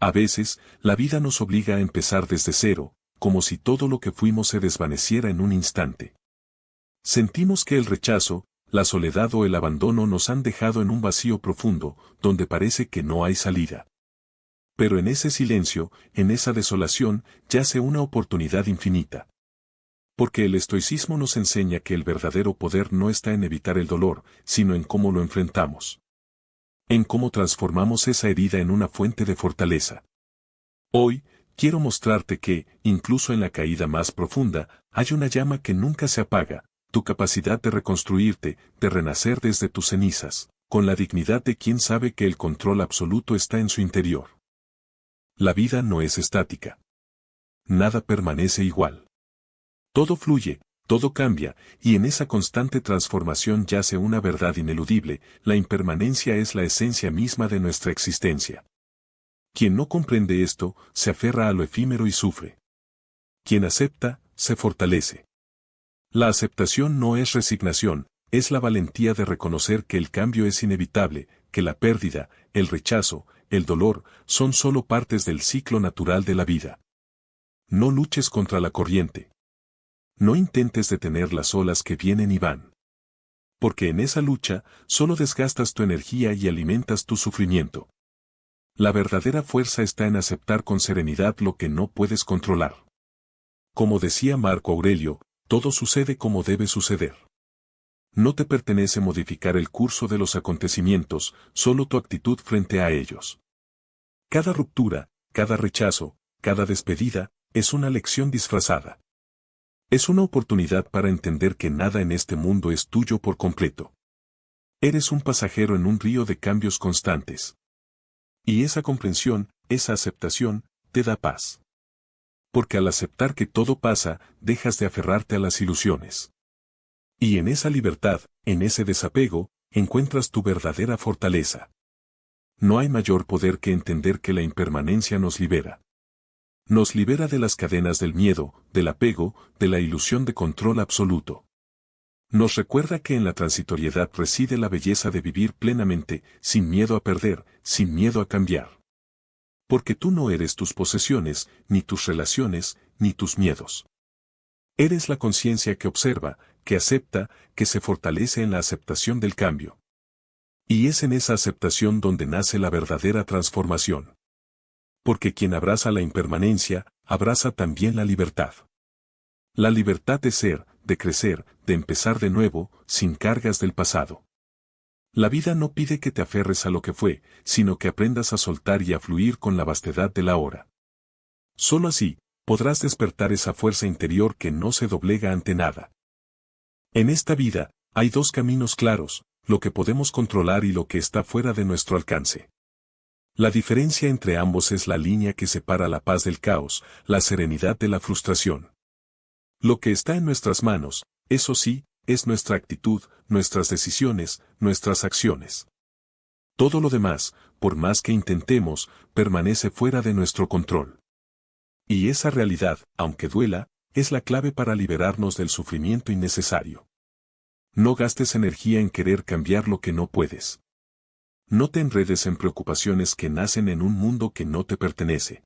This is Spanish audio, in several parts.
A veces, la vida nos obliga a empezar desde cero, como si todo lo que fuimos se desvaneciera en un instante. Sentimos que el rechazo, la soledad o el abandono nos han dejado en un vacío profundo, donde parece que no hay salida. Pero en ese silencio, en esa desolación, yace una oportunidad infinita. Porque el estoicismo nos enseña que el verdadero poder no está en evitar el dolor, sino en cómo lo enfrentamos. En cómo transformamos esa herida en una fuente de fortaleza. Hoy, quiero mostrarte que, incluso en la caída más profunda, hay una llama que nunca se apaga, tu capacidad de reconstruirte, de renacer desde tus cenizas, con la dignidad de quien sabe que el control absoluto está en su interior. La vida no es estática. Nada permanece igual. Todo fluye, todo cambia, y en esa constante transformación yace una verdad ineludible: la impermanencia es la esencia misma de nuestra existencia. Quien no comprende esto, se aferra a lo efímero y sufre. Quien acepta, se fortalece. La aceptación no es resignación, es la valentía de reconocer que el cambio es inevitable, que la pérdida, el rechazo, el dolor, son solo partes del ciclo natural de la vida. No luches contra la corriente. No intentes detener las olas que vienen y van. Porque en esa lucha, solo desgastas tu energía y alimentas tu sufrimiento. La verdadera fuerza está en aceptar con serenidad lo que no puedes controlar. Como decía Marco Aurelio, todo sucede como debe suceder. No te pertenece modificar el curso de los acontecimientos, solo tu actitud frente a ellos. Cada ruptura, cada rechazo, cada despedida, es una lección disfrazada. Es una oportunidad para entender que nada en este mundo es tuyo por completo. Eres un pasajero en un río de cambios constantes. Y esa comprensión, esa aceptación, te da paz. Porque al aceptar que todo pasa, dejas de aferrarte a las ilusiones. Y en esa libertad, en ese desapego, encuentras tu verdadera fortaleza. No hay mayor poder que entender que la impermanencia nos libera. Nos libera de las cadenas del miedo, del apego, de la ilusión de control absoluto. Nos recuerda que en la transitoriedad reside la belleza de vivir plenamente, sin miedo a perder, sin miedo a cambiar. Porque tú no eres tus posesiones, ni tus relaciones, ni tus miedos. Eres la conciencia que observa, que acepta, que se fortalece en la aceptación del cambio. Y es en esa aceptación donde nace la verdadera transformación. Porque quien abraza la impermanencia, abraza también la libertad. La libertad de ser, de crecer, de empezar de nuevo, sin cargas del pasado. La vida no pide que te aferres a lo que fue, sino que aprendas a soltar y a fluir con la vastedad del ahora. Solo así, podrás despertar esa fuerza interior que no se doblega ante nada. En esta vida, hay dos caminos claros, lo que podemos controlar y lo que está fuera de nuestro alcance. La diferencia entre ambos es la línea que separa la paz del caos, la serenidad de la frustración. Lo que está en nuestras manos, eso sí, es nuestra actitud, nuestras decisiones, nuestras acciones. Todo lo demás, por más que intentemos, permanece fuera de nuestro control. Y esa realidad, aunque duela, es la clave para liberarnos del sufrimiento innecesario. No gastes energía en querer cambiar lo que no puedes. No te enredes en preocupaciones que nacen en un mundo que no te pertenece.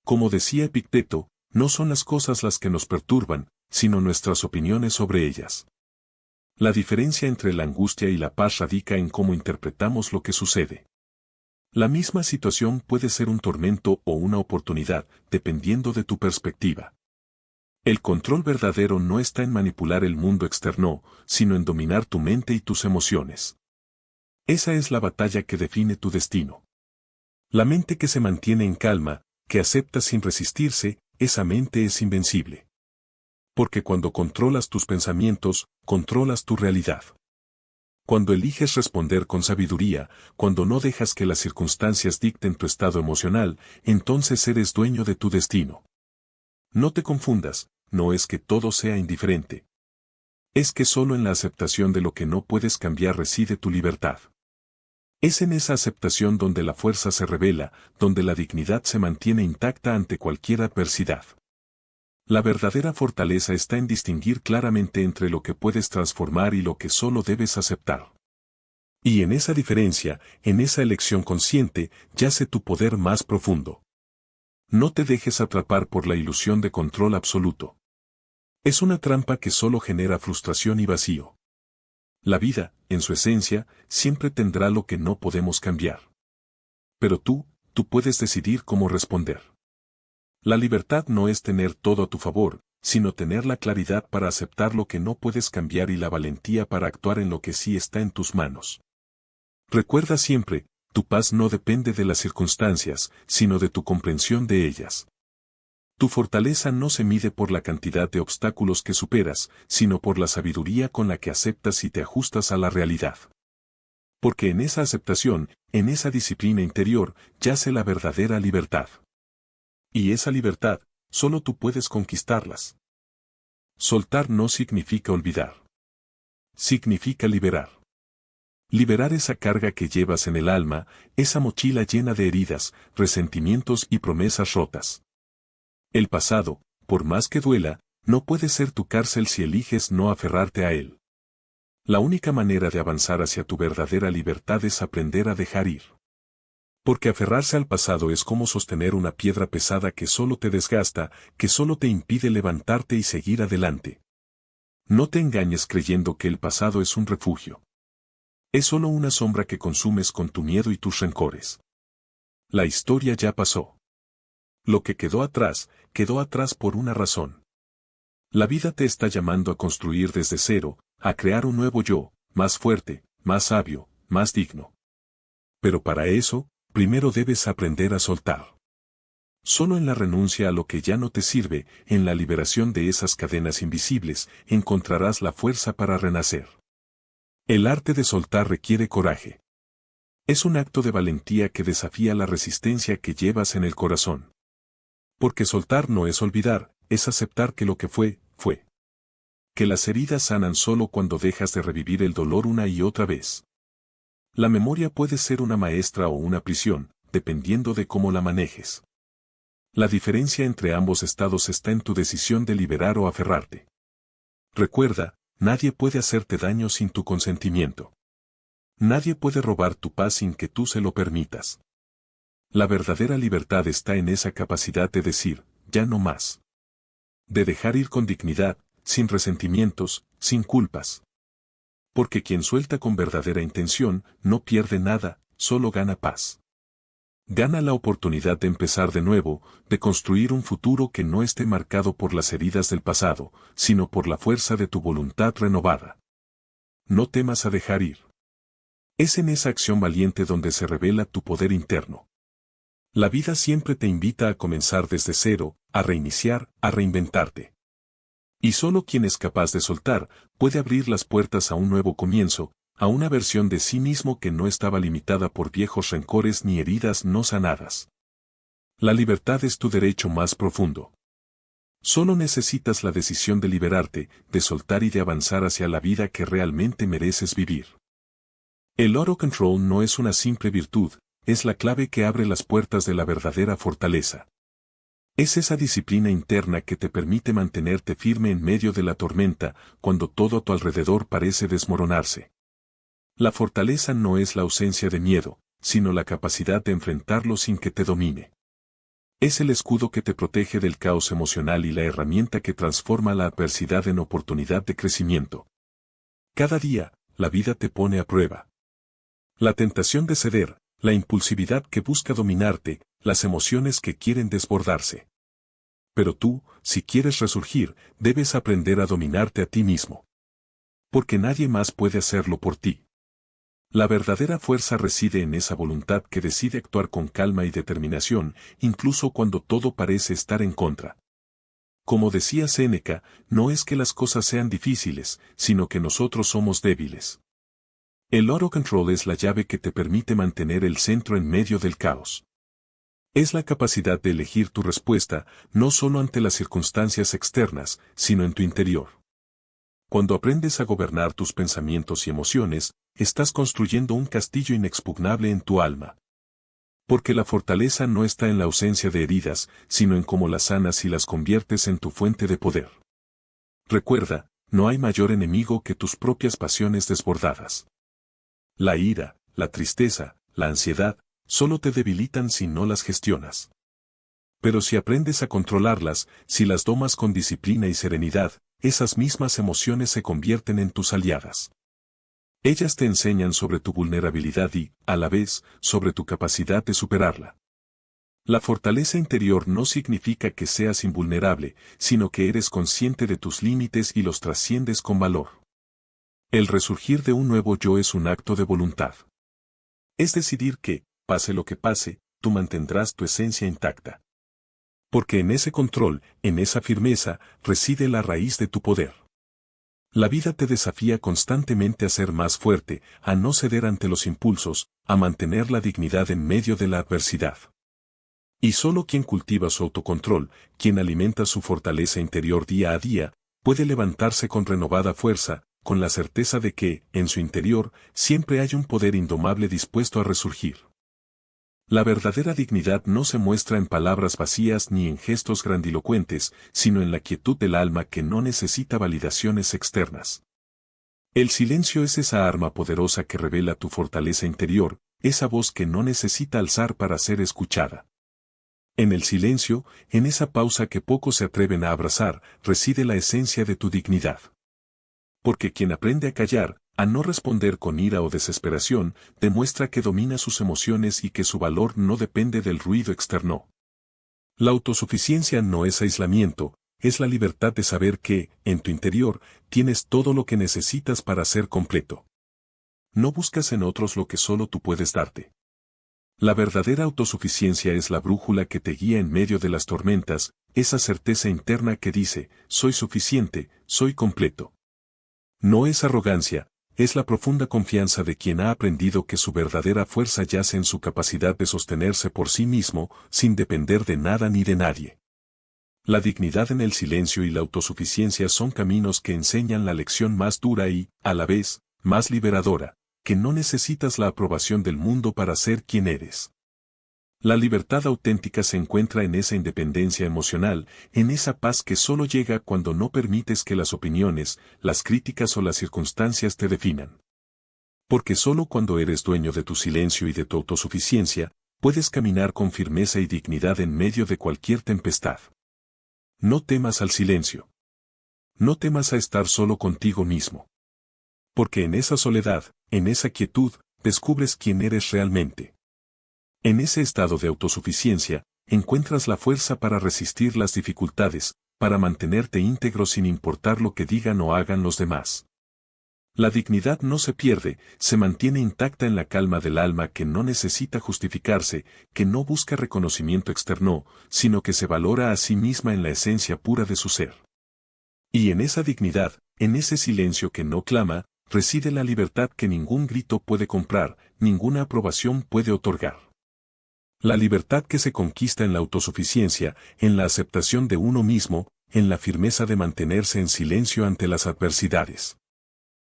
Como decía Epicteto, no son las cosas las que nos perturban, sino nuestras opiniones sobre ellas. La diferencia entre la angustia y la paz radica en cómo interpretamos lo que sucede. La misma situación puede ser un tormento o una oportunidad, dependiendo de tu perspectiva. El control verdadero no está en manipular el mundo externo, sino en dominar tu mente y tus emociones. Esa es la batalla que define tu destino. La mente que se mantiene en calma, que acepta sin resistirse, esa mente es invencible. Porque cuando controlas tus pensamientos, controlas tu realidad. Cuando eliges responder con sabiduría, cuando no dejas que las circunstancias dicten tu estado emocional, entonces eres dueño de tu destino. No te confundas, no es que todo sea indiferente. Es que solo en la aceptación de lo que no puedes cambiar reside tu libertad. Es en esa aceptación donde la fuerza se revela, donde la dignidad se mantiene intacta ante cualquier adversidad. La verdadera fortaleza está en distinguir claramente entre lo que puedes transformar y lo que solo debes aceptar. Y en esa diferencia, en esa elección consciente, yace tu poder más profundo. No te dejes atrapar por la ilusión de control absoluto. Es una trampa que solo genera frustración y vacío. La vida, en su esencia, siempre tendrá lo que no podemos cambiar. Pero tú puedes decidir cómo responder. La libertad no es tener todo a tu favor, sino tener la claridad para aceptar lo que no puedes cambiar y la valentía para actuar en lo que sí está en tus manos. Recuerda siempre, tu paz no depende de las circunstancias, sino de tu comprensión de ellas. Tu fortaleza no se mide por la cantidad de obstáculos que superas, sino por la sabiduría con la que aceptas y te ajustas a la realidad. Porque en esa aceptación, en esa disciplina interior, yace la verdadera libertad. Y esa libertad, solo tú puedes conquistarlas. Soltar no significa olvidar. Significa liberar. Liberar esa carga que llevas en el alma, esa mochila llena de heridas, resentimientos y promesas rotas. El pasado, por más que duela, no puede ser tu cárcel si eliges no aferrarte a él. La única manera de avanzar hacia tu verdadera libertad es aprender a dejar ir. Porque aferrarse al pasado es como sostener una piedra pesada que solo te desgasta, que solo te impide levantarte y seguir adelante. No te engañes creyendo que el pasado es un refugio. Es solo una sombra que consumes con tu miedo y tus rencores. La historia ya pasó. Lo que quedó atrás por una razón. La vida te está llamando a construir desde cero, a crear un nuevo yo, más fuerte, más sabio, más digno. Pero para eso, primero debes aprender a soltar. Solo en la renuncia a lo que ya no te sirve, en la liberación de esas cadenas invisibles, encontrarás la fuerza para renacer. El arte de soltar requiere coraje. Es un acto de valentía que desafía la resistencia que llevas en el corazón. Porque soltar no es olvidar, es aceptar que lo que fue, fue. Que las heridas sanan solo cuando dejas de revivir el dolor una y otra vez. La memoria puede ser una maestra o una prisión, dependiendo de cómo la manejes. La diferencia entre ambos estados está en tu decisión de liberar o aferrarte. Recuerda, nadie puede hacerte daño sin tu consentimiento. Nadie puede robar tu paz sin que tú se lo permitas. La verdadera libertad está en esa capacidad de decir, ya no más. De dejar ir con dignidad, sin resentimientos, sin culpas. Porque quien suelta con verdadera intención, no pierde nada, solo gana paz. Gana la oportunidad de empezar de nuevo, de construir un futuro que no esté marcado por las heridas del pasado, sino por la fuerza de tu voluntad renovada. No temas a dejar ir. Es en esa acción valiente donde se revela tu poder interno. La vida siempre te invita a comenzar desde cero, a reiniciar, a reinventarte. Y solo quien es capaz de soltar, puede abrir las puertas a un nuevo comienzo, a una versión de sí mismo que no estaba limitada por viejos rencores ni heridas no sanadas. La libertad es tu derecho más profundo. Solo necesitas la decisión de liberarte, de soltar y de avanzar hacia la vida que realmente mereces vivir. El autocontrol no es una simple virtud, es la clave que abre las puertas de la verdadera fortaleza. Es esa disciplina interna que te permite mantenerte firme en medio de la tormenta, cuando todo a tu alrededor parece desmoronarse. La fortaleza no es la ausencia de miedo, sino la capacidad de enfrentarlo sin que te domine. Es el escudo que te protege del caos emocional y la herramienta que transforma la adversidad en oportunidad de crecimiento. Cada día, la vida te pone a prueba. La tentación de ceder, la impulsividad que busca dominarte, las emociones que quieren desbordarse. Pero tú, si quieres resurgir, debes aprender a dominarte a ti mismo. Porque nadie más puede hacerlo por ti. La verdadera fuerza reside en esa voluntad que decide actuar con calma y determinación, incluso cuando todo parece estar en contra. Como decía Séneca, no es que las cosas sean difíciles, sino que nosotros somos débiles. El autocontrol es la llave que te permite mantener el centro en medio del caos. Es la capacidad de elegir tu respuesta, no solo ante las circunstancias externas, sino en tu interior. Cuando aprendes a gobernar tus pensamientos y emociones, estás construyendo un castillo inexpugnable en tu alma. Porque la fortaleza no está en la ausencia de heridas, sino en cómo las sanas y las conviertes en tu fuente de poder. Recuerda, no hay mayor enemigo que tus propias pasiones desbordadas. La ira, la tristeza, la ansiedad, solo te debilitan si no las gestionas. Pero si aprendes a controlarlas, si las domas con disciplina y serenidad, esas mismas emociones se convierten en tus aliadas. Ellas te enseñan sobre tu vulnerabilidad y, a la vez, sobre tu capacidad de superarla. La fortaleza interior no significa que seas invulnerable, sino que eres consciente de tus límites y los trasciendes con valor. El resurgir de un nuevo yo es un acto de voluntad. Es decidir que, pase lo que pase, tú mantendrás tu esencia intacta. Porque en ese control, en esa firmeza, reside la raíz de tu poder. La vida te desafía constantemente a ser más fuerte, a no ceder ante los impulsos, a mantener la dignidad en medio de la adversidad. Y solo quien cultiva su autocontrol, quien alimenta su fortaleza interior día a día, puede levantarse con renovada fuerza, con la certeza de que, en su interior, siempre hay un poder indomable dispuesto a resurgir. La verdadera dignidad no se muestra en palabras vacías ni en gestos grandilocuentes, sino en la quietud del alma que no necesita validaciones externas. El silencio es esa arma poderosa que revela tu fortaleza interior, esa voz que no necesita alzar para ser escuchada. En el silencio, en esa pausa que pocos se atreven a abrazar, reside la esencia de tu dignidad. Porque quien aprende a callar, a no responder con ira o desesperación, demuestra que domina sus emociones y que su valor no depende del ruido externo. La autosuficiencia no es aislamiento, es la libertad de saber que, en tu interior, tienes todo lo que necesitas para ser completo. No buscas en otros lo que solo tú puedes darte. La verdadera autosuficiencia es la brújula que te guía en medio de las tormentas, esa certeza interna que dice, soy suficiente, soy completo. No es arrogancia, es la profunda confianza de quien ha aprendido que su verdadera fuerza yace en su capacidad de sostenerse por sí mismo, sin depender de nada ni de nadie. La dignidad en el silencio y la autosuficiencia son caminos que enseñan la lección más dura y, a la vez, más liberadora, que no necesitas la aprobación del mundo para ser quien eres. La libertad auténtica se encuentra en esa independencia emocional, en esa paz que solo llega cuando no permites que las opiniones, las críticas o las circunstancias te definan. Porque solo cuando eres dueño de tu silencio y de tu autosuficiencia, puedes caminar con firmeza y dignidad en medio de cualquier tempestad. No temas al silencio. No temas a estar solo contigo mismo. Porque en esa soledad, en esa quietud, descubres quién eres realmente. En ese estado de autosuficiencia, encuentras la fuerza para resistir las dificultades, para mantenerte íntegro sin importar lo que digan o hagan los demás. La dignidad no se pierde, se mantiene intacta en la calma del alma que no necesita justificarse, que no busca reconocimiento externo, sino que se valora a sí misma en la esencia pura de su ser. Y en esa dignidad, en ese silencio que no clama, reside la libertad que ningún grito puede comprar, ninguna aprobación puede otorgar. La libertad que se conquista en la autosuficiencia, en la aceptación de uno mismo, en la firmeza de mantenerse en silencio ante las adversidades.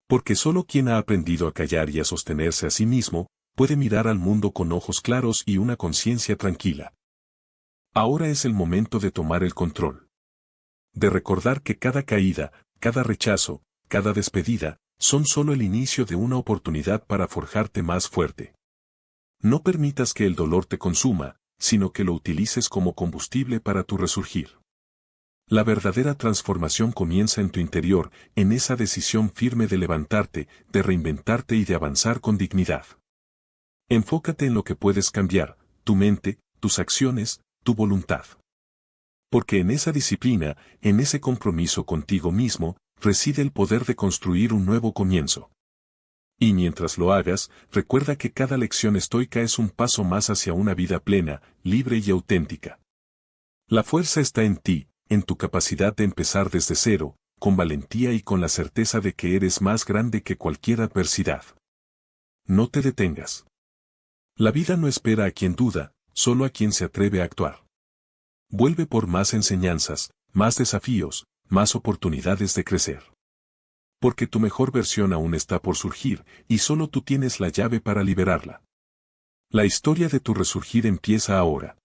Porque solo quien ha aprendido a callar y a sostenerse a sí mismo, puede mirar al mundo con ojos claros y una conciencia tranquila. Ahora es el momento de tomar el control. De recordar que cada caída, cada rechazo, cada despedida, son solo el inicio de una oportunidad para forjarte más fuerte. No permitas que el dolor te consuma, sino que lo utilices como combustible para tu resurgir. La verdadera transformación comienza en tu interior, en esa decisión firme de levantarte, de reinventarte y de avanzar con dignidad. Enfócate en lo que puedes cambiar, tu mente, tus acciones, tu voluntad. Porque en esa disciplina, en ese compromiso contigo mismo, reside el poder de construir un nuevo comienzo. Y mientras lo hagas, recuerda que cada lección estoica es un paso más hacia una vida plena, libre y auténtica. La fuerza está en ti, en tu capacidad de empezar desde cero, con valentía y con la certeza de que eres más grande que cualquier adversidad. No te detengas. La vida no espera a quien duda, solo a quien se atreve a actuar. Vuelve por más enseñanzas, más desafíos, más oportunidades de crecer. Porque tu mejor versión aún está por surgir, y solo tú tienes la llave para liberarla. La historia de tu resurgir empieza ahora.